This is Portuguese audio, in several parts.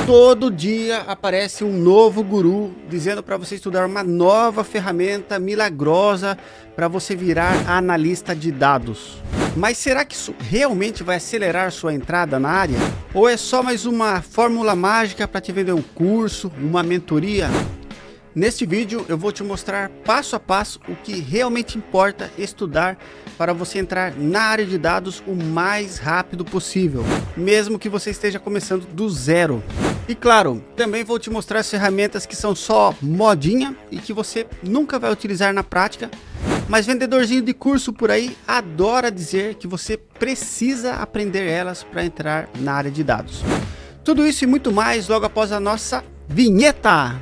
Todo dia aparece um novo guru dizendo para você estudar uma nova ferramenta milagrosa para você virar analista de dados. Mas será que isso realmente vai acelerar sua entrada na área? Ou é só mais uma fórmula mágica para te vender um curso, uma mentoria? Neste vídeo eu vou te mostrar passo a passo o que realmente importa estudar para você entrar na área de dados o mais rápido possível, mesmo que você esteja começando do zero. E claro, também vou te mostrar as ferramentas que são só modinha e que você nunca vai utilizar na prática, mas vendedorzinho de curso por aí adora dizer que você precisa aprender elas para entrar na área de dados. Tudo isso e muito mais logo após a nossa vinheta!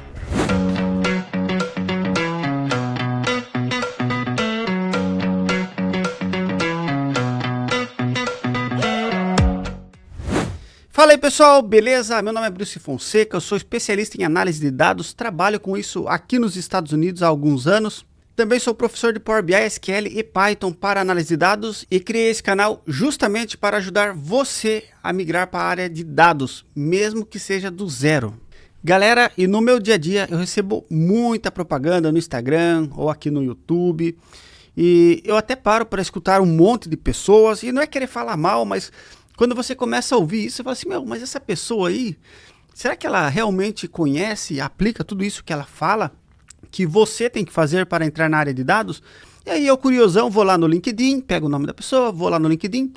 Fala aí pessoal, beleza? Meu nome é Bruce Fonseca, eu sou especialista em análise de dados, trabalho com isso aqui nos Estados Unidos há alguns anos. Também sou professor de Power BI, SQL e Python para análise de dados e criei esse canal justamente para ajudar você a migrar para a área de dados, mesmo que seja do zero. Galera, e no meu dia a dia eu recebo muita propaganda no Instagram ou aqui no YouTube e eu até paro para escutar um monte de pessoas e não é querer falar mal, mas quando você começa a ouvir isso, você fala assim, meu, mas essa pessoa aí, será que ela realmente conhece, aplica tudo isso que ela fala, que você tem que fazer para entrar na área de dados? E aí eu, curiosão, vou lá no LinkedIn, pego o nome da pessoa, vou lá no LinkedIn,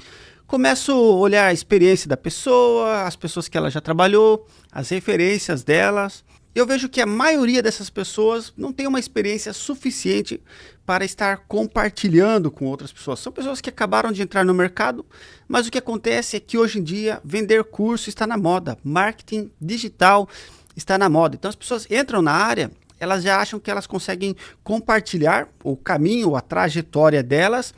começo a olhar a experiência da pessoa, as pessoas que ela já trabalhou, as referências delas. Eu vejo que a maioria dessas pessoas não tem uma experiência suficiente para estar compartilhando com outras pessoas. São pessoas que acabaram de entrar no mercado, mas o que acontece é que hoje em dia vender curso está na moda, marketing digital está na moda. Então as pessoas entram na área, elas já acham que elas conseguem compartilhar o caminho, a trajetória delas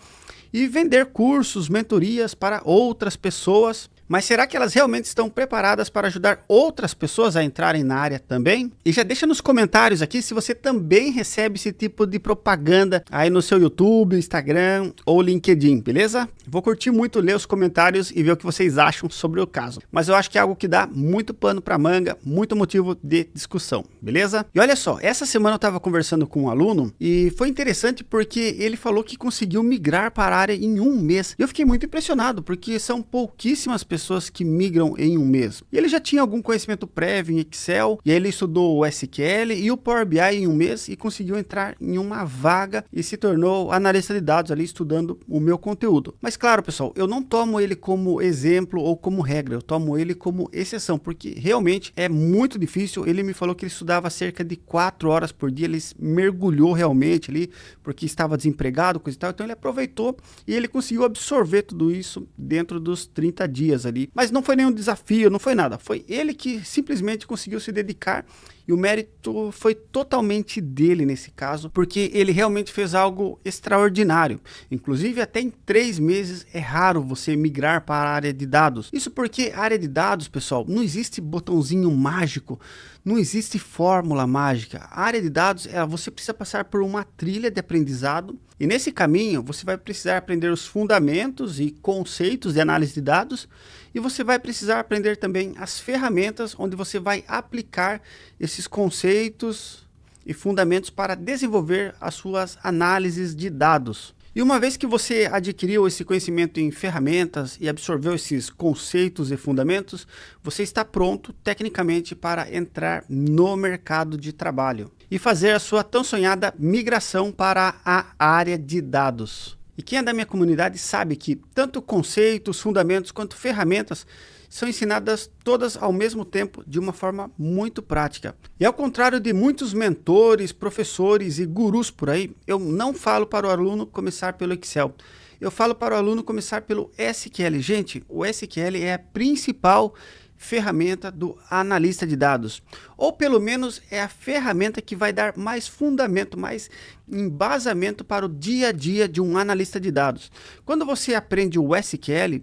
e vender cursos, mentorias para outras pessoas. Mas será que elas realmente estão preparadas para ajudar outras pessoas a entrarem na área também? E já deixa nos comentários aqui se você também recebe esse tipo de propaganda aí no seu YouTube, Instagram ou LinkedIn, beleza? Vou curtir muito ler os comentários e ver o que vocês acham sobre o caso. Mas eu acho que é algo que dá muito pano para manga, muito motivo de discussão, beleza? E olha só, essa semana eu estava conversando com um aluno e foi interessante porque ele falou que conseguiu migrar para a área em um mês. E eu fiquei muito impressionado porque são pouquíssimas pessoas que migram em um mês. E ele já tinha algum conhecimento prévio em Excel, e aí ele estudou o SQL e o Power BI em um mês e conseguiu entrar em uma vaga e se tornou analista de dados ali estudando o meu conteúdo. Mas claro, pessoal, eu não tomo ele como exemplo ou como regra, eu tomo ele como exceção, porque realmente é muito difícil. Ele me falou que ele estudava cerca de 4 horas por dia, ele mergulhou realmente ali, porque estava desempregado, coisa e tal, então ele aproveitou e ele conseguiu absorver tudo isso dentro dos 30 dias ali. Mas não foi nenhum desafio, não foi nada. Foi ele que simplesmente conseguiu se dedicar e o mérito foi totalmente dele nesse caso, porque ele realmente fez algo extraordinário. Inclusive, até em 3 meses é raro você migrar para a área de dados. Isso porque a área de dados, pessoal, não existe botãozinho mágico, não existe fórmula mágica. A área de dados, você precisa passar por uma trilha de aprendizado e nesse caminho você vai precisar aprender os fundamentos e conceitos de análise de dados e você vai precisar aprender também as ferramentas onde você vai aplicar esses conceitos e fundamentos para desenvolver as suas análises de dados. E uma vez que você adquiriu esse conhecimento em ferramentas e absorveu esses conceitos e fundamentos, você está pronto tecnicamente para entrar no mercado de trabalho e fazer a sua tão sonhada migração para a área de dados. E quem é da minha comunidade sabe que tanto conceitos, fundamentos quanto ferramentas são ensinadas todas ao mesmo tempo de uma forma muito prática. E ao contrário de muitos mentores, professores e gurus por aí, eu não falo para o aluno começar pelo Excel. Eu falo para o aluno começar pelo SQL. Gente, o SQL é a principal ferramenta do analista de dados, ou pelo menos é a ferramenta que vai dar mais fundamento, mais embasamento para o dia a dia de um analista de dados. Quando você aprende o SQL,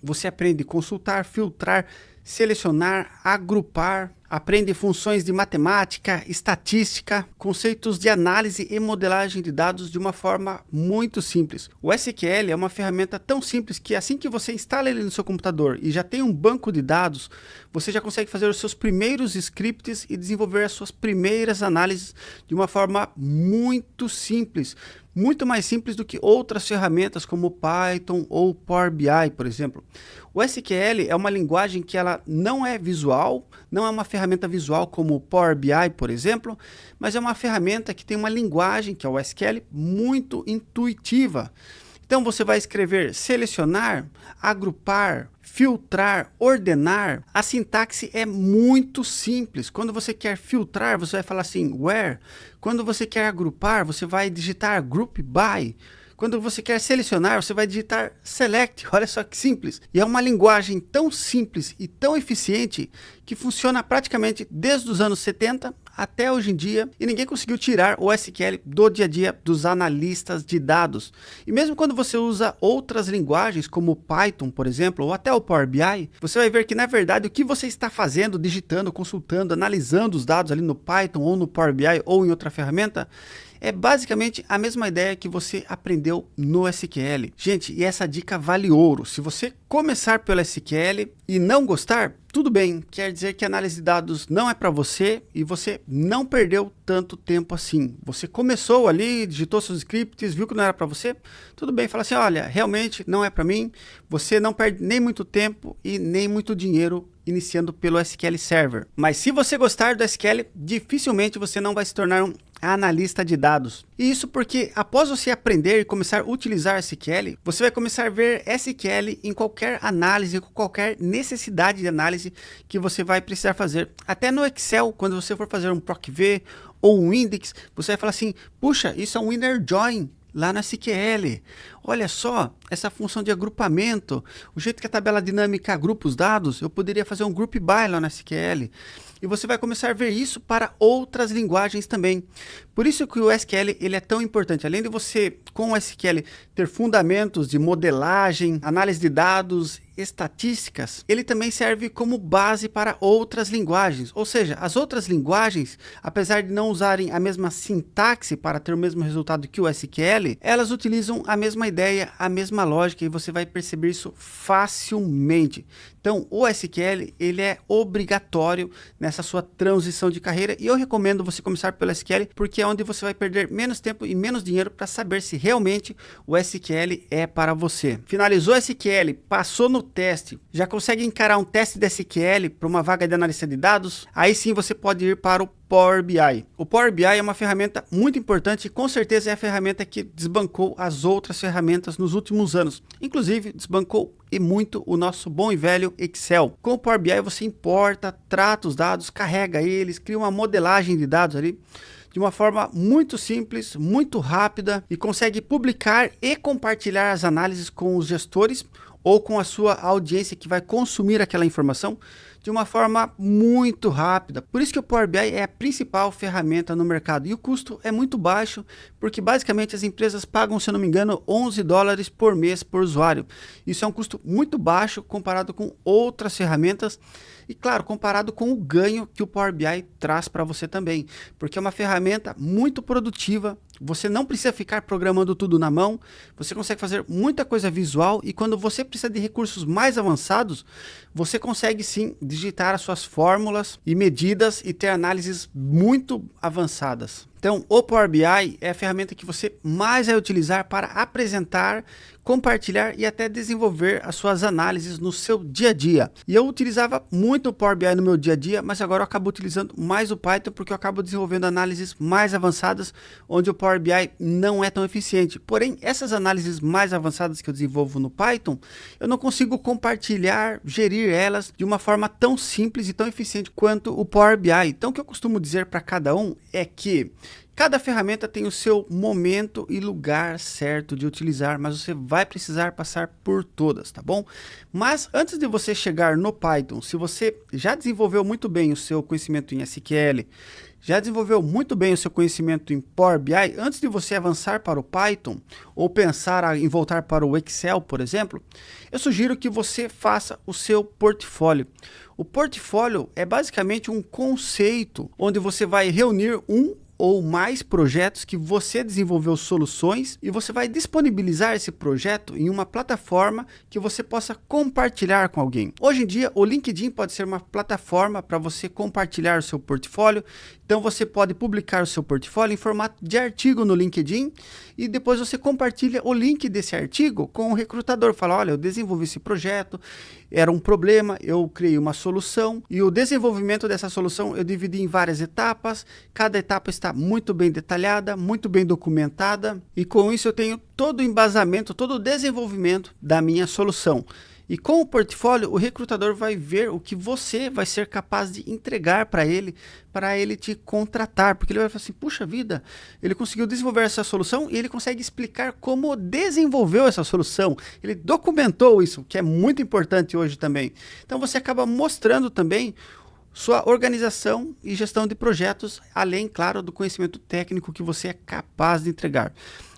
você aprende a consultar, filtrar, selecionar, agrupar, aprende funções de matemática, estatística, conceitos de análise e modelagem de dados de uma forma muito simples. O SQL é uma ferramenta tão simples que assim que você instala ele no seu computador e já tem um banco de dados, você já consegue fazer os seus primeiros scripts e desenvolver as suas primeiras análises de uma forma muito simples. Muito mais simples do que outras ferramentas como Python ou Power BI, por exemplo. O SQL é uma linguagem que ela não é visual, não é uma ferramenta visual como o Power BI, por exemplo, mas é uma ferramenta que tem uma linguagem, que é o SQL, muito intuitiva. Então você vai escrever selecionar, agrupar, filtrar, ordenar. A sintaxe é muito simples. Quando você quer filtrar, você vai falar assim, where. Quando você quer agrupar, você vai digitar group by. Quando você quer selecionar, você vai digitar select. Olha só que simples. E é uma linguagem tão simples e tão eficiente que funciona praticamente desde os anos 70 até hoje em dia, e ninguém conseguiu tirar o SQL do dia a dia dos analistas de dados. E mesmo quando você usa outras linguagens, como o Python, por exemplo, ou até o Power BI, você vai ver que, na verdade, o que você está fazendo, digitando, consultando, analisando os dados ali no Python, ou no Power BI, ou em outra ferramenta, é basicamente a mesma ideia que você aprendeu no SQL. Gente, e essa dica vale ouro. Se você começar pelo SQL e não gostar, tudo bem, quer dizer que a análise de dados não é para você e você não perdeu tanto tempo assim. Você começou ali, digitou seus scripts, viu que não era para você, tudo bem, fala assim, olha, realmente não é para mim, você não perde nem muito tempo e nem muito dinheiro iniciando pelo SQL Server. Mas se você gostar do SQL, dificilmente você não vai se tornar um analista de dados. E isso porque após você aprender e começar a utilizar SQL, você vai começar a ver SQL em qualquer análise, qualquer necessidade de análise que você vai precisar fazer. Até no Excel, quando você for fazer um PROC-V ou um index, você vai falar assim, puxa, isso é um inner join lá na SQL. Olha só, essa função de agrupamento, o jeito que a tabela dinâmica agrupa os dados, eu poderia fazer um group by lá na SQL. E você vai começar a ver isso para outras linguagens também. Por isso que o SQL ele é tão importante. Além de você, com o SQL, ter fundamentos de modelagem, análise de dados, estatísticas, ele também serve como base para outras linguagens. Ou seja, as outras linguagens, apesar de não usarem a mesma sintaxe para ter o mesmo resultado que o SQL, elas utilizam a mesma ideia, a mesma lógica, e você vai perceber isso facilmente. Então, o SQL ele é obrigatório nessa sua transição de carreira, e eu recomendo você começar pelo SQL, porque é onde você vai perder menos tempo e menos dinheiro para saber se realmente o SQL é para você. Finalizou o SQL, passou no teste, já consegue encarar um teste de SQL para uma vaga de analista de dados? Aí sim você pode ir para o Power BI. O Power BI é uma ferramenta muito importante e com certeza é a ferramenta que desbancou as outras ferramentas nos últimos anos. Inclusive desbancou e muito o nosso bom e velho Excel. Com o Power BI você importa, trata os dados, carrega eles, cria uma modelagem de dados ali de uma forma muito simples, muito rápida, e consegue publicar e compartilhar as análises com os gestores ou com a sua audiência que vai consumir aquela informação de uma forma muito rápida. Por isso que o Power BI é a principal ferramenta no mercado, e o custo é muito baixo, porque basicamente as empresas pagam, se eu não me engano, $11 por mês por usuário. Isso é um custo muito baixo comparado com outras ferramentas e, claro, comparado com o ganho que o Power BI traz para você também, porque é uma ferramenta muito produtiva. Você não precisa ficar programando tudo na mão, você consegue fazer muita coisa visual, e quando você precisa de recursos mais avançados, você consegue sim digitar as suas fórmulas e medidas e ter análises muito avançadas. Então, o Power BI é a ferramenta que você mais vai utilizar para apresentar, compartilhar e até desenvolver as suas análises no seu dia a dia. E eu utilizava muito o Power BI no meu dia a dia, mas agora eu acabo utilizando mais o Python, porque eu acabo desenvolvendo análises mais avançadas, onde o Power BI não é tão eficiente. Porém, essas análises mais avançadas que eu desenvolvo no Python, eu não consigo compartilhar, gerir elas de uma forma tão simples e tão eficiente quanto o Power BI. Então, o que eu costumo dizer para cada um é que cada ferramenta tem o seu momento e lugar certo de utilizar, mas você vai precisar passar por todas, tá bom? Mas antes de você chegar no Python, se você já desenvolveu muito bem o seu conhecimento em SQL, já desenvolveu muito bem o seu conhecimento em Power BI, antes de você avançar para o Python ou pensar em voltar para o Excel, por exemplo, eu sugiro que você faça o seu portfólio. O portfólio é basicamente um conceito onde você vai reunir um ou mais projetos que você desenvolveu soluções e você vai disponibilizar esse projeto em uma plataforma que você possa compartilhar com alguém. Hoje em dia, o LinkedIn pode ser uma plataforma para você compartilhar o seu portfólio. Então você pode publicar o seu portfólio em formato de artigo no LinkedIn e depois você compartilha o link desse artigo com o recrutador. Fala, olha, eu desenvolvi esse projeto, era um problema, eu criei uma solução e o desenvolvimento dessa solução eu dividi em várias etapas. Cada etapa está muito bem detalhada, muito bem documentada e com isso eu tenho todo o embasamento, todo o desenvolvimento da minha solução. E com o portfólio, o recrutador vai ver o que você vai ser capaz de entregar para ele te contratar. Porque ele vai falar assim, puxa vida, ele conseguiu desenvolver essa solução e ele consegue explicar como desenvolveu essa solução. Ele documentou isso, que é muito importante hoje também. Então você acaba mostrando também sua organização e gestão de projetos, além, claro, do conhecimento técnico que você é capaz de entregar.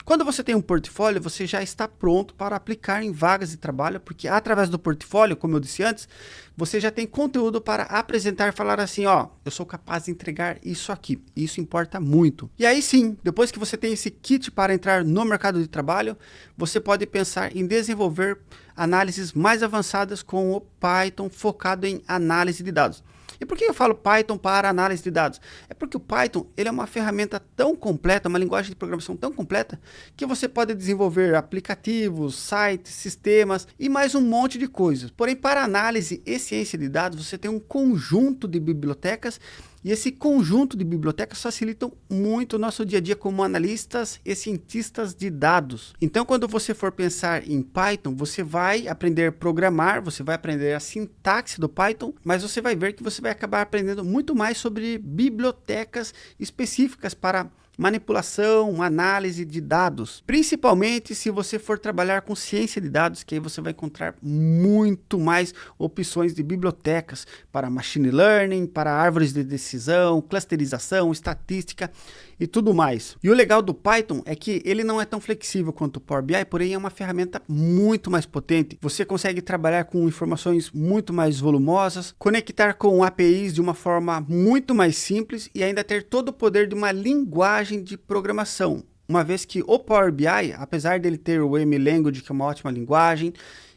Quando você tem um portfólio, você já está pronto para aplicar em vagas de trabalho, porque através do portfólio, como eu disse antes, você já tem conteúdo para apresentar e falar assim, ó, eu sou capaz de entregar isso aqui. Isso importa muito. E aí sim, depois que você tem esse kit para entrar no mercado de trabalho, você pode pensar em desenvolver análises mais avançadas com o Python focado em análise de dados. E por que eu falo Python para análise de dados? É porque o Python ele é uma ferramenta tão completa, uma linguagem de programação tão completa, que você pode desenvolver aplicativos, sites, sistemas e mais um monte de coisas. Porém, para análise e ciência de dados, você tem um conjunto de bibliotecas e esse conjunto de bibliotecas facilitam muito o nosso dia a dia como analistas e cientistas de dados. Então, quando você for pensar em Python, você vai aprender a programar, você vai aprender a sintaxe do Python, mas você vai ver que você vai acabar aprendendo muito mais sobre bibliotecas específicas para manipulação, análise de dados, principalmente se você for trabalhar com ciência de dados, que aí você vai encontrar muito mais opções de bibliotecas para machine learning, para árvores de decisão, clusterização, estatística e tudo mais. E o legal do Python é que ele não é tão flexível quanto o Power BI, porém é uma ferramenta muito mais potente. Você consegue trabalhar com informações muito mais volumosas, conectar com APIs de uma forma muito mais simples e ainda ter todo o poder de uma linguagem de programação. Uma vez que o Power BI, apesar dele ter o M-Language, que é uma ótima linguagem,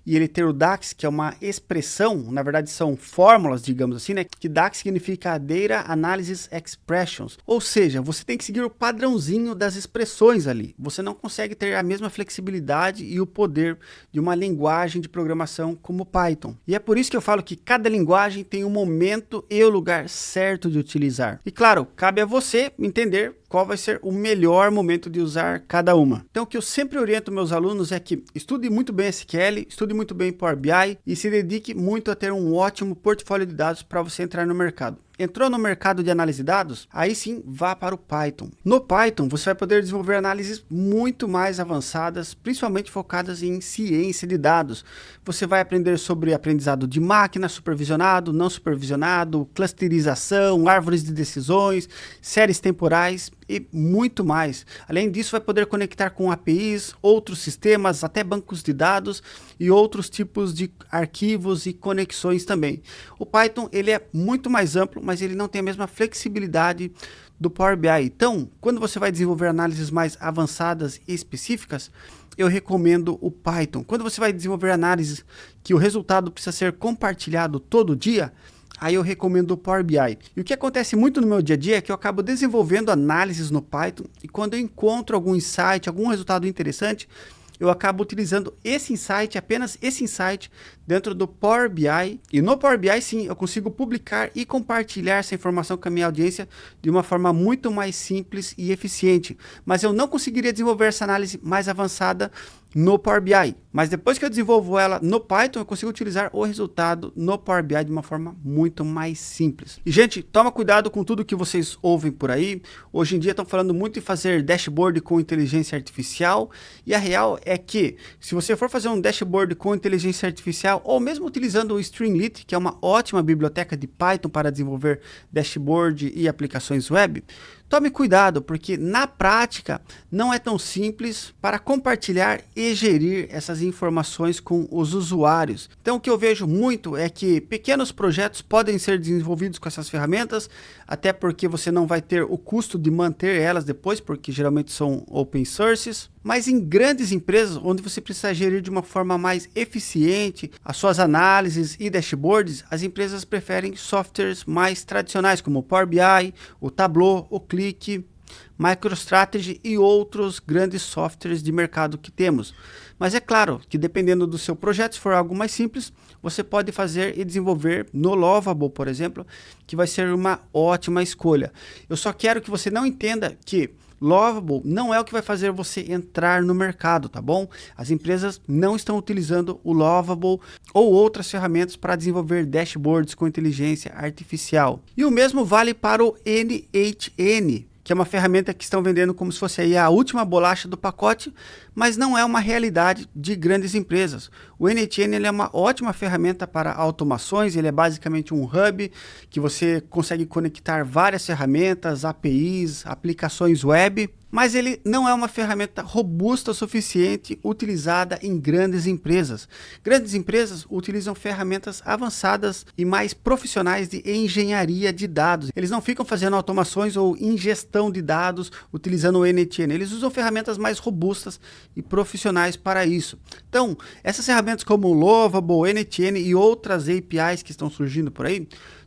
e ele ter o DAX, que é uma expressão, na verdade são fórmulas, digamos assim, né? Que DAX significa Data Analysis Expressions. Ou seja, você tem que seguir o padrãozinho das expressões ali. Você não consegue ter a mesma flexibilidade e o poder de uma linguagem de programação como o Python. E é por isso que eu falo que cada linguagem tem o momento e o lugar certo de utilizar. E claro, cabe a você entender qual vai ser o melhor momento de usar cada uma. Então o que eu sempre oriento meus alunos é que estude muito bem SQL, estude muito bem Power BI e se dedique muito a ter um ótimo portfólio de dados para você entrar no mercado. Entrou no mercado de análise de dados? Aí sim, vá para o Python. No Python, você vai poder desenvolver análises muito mais avançadas, principalmente focadas em ciência de dados. Você vai aprender sobre aprendizado de máquina, supervisionado, não supervisionado, clusterização, árvores de decisões, séries temporais e muito mais. Além disso, vai poder conectar com APIs, outros sistemas, até bancos de dados e outros tipos de arquivos e conexões também. O Python ele é muito mais amplo, mas ele não tem a mesma flexibilidade do Power BI. Então, quando você vai desenvolver análises mais avançadas e específicas, eu recomendo o Python. Quando você vai desenvolver análises que o resultado precisa ser compartilhado todo dia, aí eu recomendo o Power BI. E o que acontece muito no meu dia a dia é que eu acabo desenvolvendo análises no Python e quando eu encontro algum insight, algum resultado interessante, eu acabo utilizando esse insight, apenas esse insight, dentro do Power BI. E no Power BI, sim, eu consigo publicar e compartilhar essa informação com a minha audiência de uma forma muito mais simples e eficiente. Mas eu não conseguiria desenvolver essa análise mais avançada no Power BI. Mas depois que eu desenvolvo ela no Python, eu consigo utilizar o resultado no Power BI de uma forma muito mais simples. E, gente, toma cuidado com tudo que vocês ouvem por aí. Hoje em dia estão falando muito em fazer dashboard com inteligência artificial. E a real é que, se você for fazer um dashboard com inteligência artificial, artificial, ou mesmo utilizando o Streamlit, que é uma ótima biblioteca de Python para desenvolver dashboard e aplicações web, tome cuidado, porque na prática não é tão simples para compartilhar e gerir essas informações com os usuários. Então o que eu vejo muito é que pequenos projetos podem ser desenvolvidos com essas ferramentas, até porque você não vai ter o custo de manter elas depois, porque geralmente são open sources. Mas em grandes empresas, onde você precisa gerir de uma forma mais eficiente as suas análises e dashboards, as empresas preferem softwares mais tradicionais, como o Power BI, o Tableau, o Qlik, MicroStrategy e outros grandes softwares de mercado que temos. Mas é claro que dependendo do seu projeto, se for algo mais simples, você pode fazer e desenvolver no Lovable, por exemplo, que vai ser uma ótima escolha. Eu só quero que você não entenda que Lovable não é o que vai fazer você entrar no mercado, tá bom? As empresas não estão utilizando o Lovable ou outras ferramentas para desenvolver dashboards com inteligência artificial. E o mesmo vale para o NHN, que é uma ferramenta que estão vendendo como se fosse aí a última bolacha do pacote, mas não é uma realidade de grandes empresas. O NHN ele é uma ótima ferramenta para automações, ele é basicamente um hub que você consegue conectar várias ferramentas, APIs, aplicações web, mas ele não é uma ferramenta robusta o suficiente utilizada em grandes empresas. Grandes empresas utilizam ferramentas avançadas e mais profissionais de engenharia de dados. Eles não ficam fazendo automações ou ingestão de dados utilizando o NHN. Eles usam ferramentas mais robustas e profissionais para isso. Então, essas ferramentas como o Lovable, NHN e outras APIs que estão surgindo por aí,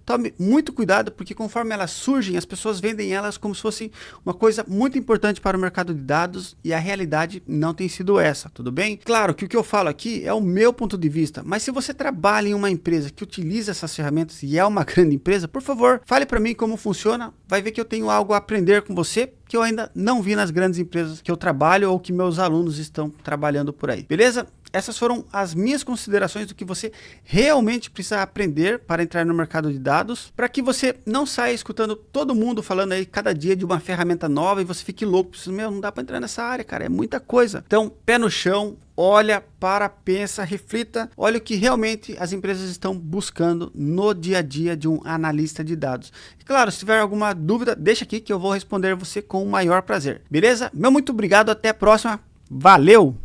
tome muito cuidado, porque conforme elas surgem, as pessoas vendem elas como se fosse uma coisa muito importante para o mercado de dados, e a realidade não tem sido essa, tudo bem? Claro que o que eu falo aqui é o meu ponto de vista, mas se você trabalha em uma empresa que utiliza essas ferramentas e é uma grande empresa, por favor, fale para mim como funciona, vai ver que eu tenho algo a aprender com você, que eu ainda não vi nas grandes empresas que eu trabalho ou que meus alunos estão trabalhando por aí, beleza? Essas foram as minhas considerações do que você realmente precisa aprender para entrar no mercado de dados, para que você não saia escutando todo mundo falando aí cada dia de uma ferramenta nova e você fique louco, meu, não dá para entrar nessa área, cara, é muita coisa. Então, pé no chão, olha, pensa, reflita, olha o que realmente as empresas estão buscando no dia a dia de um analista de dados. E claro, se tiver alguma dúvida, deixa aqui que eu vou responder você com o maior prazer, beleza? Meu muito obrigado, até a próxima, valeu!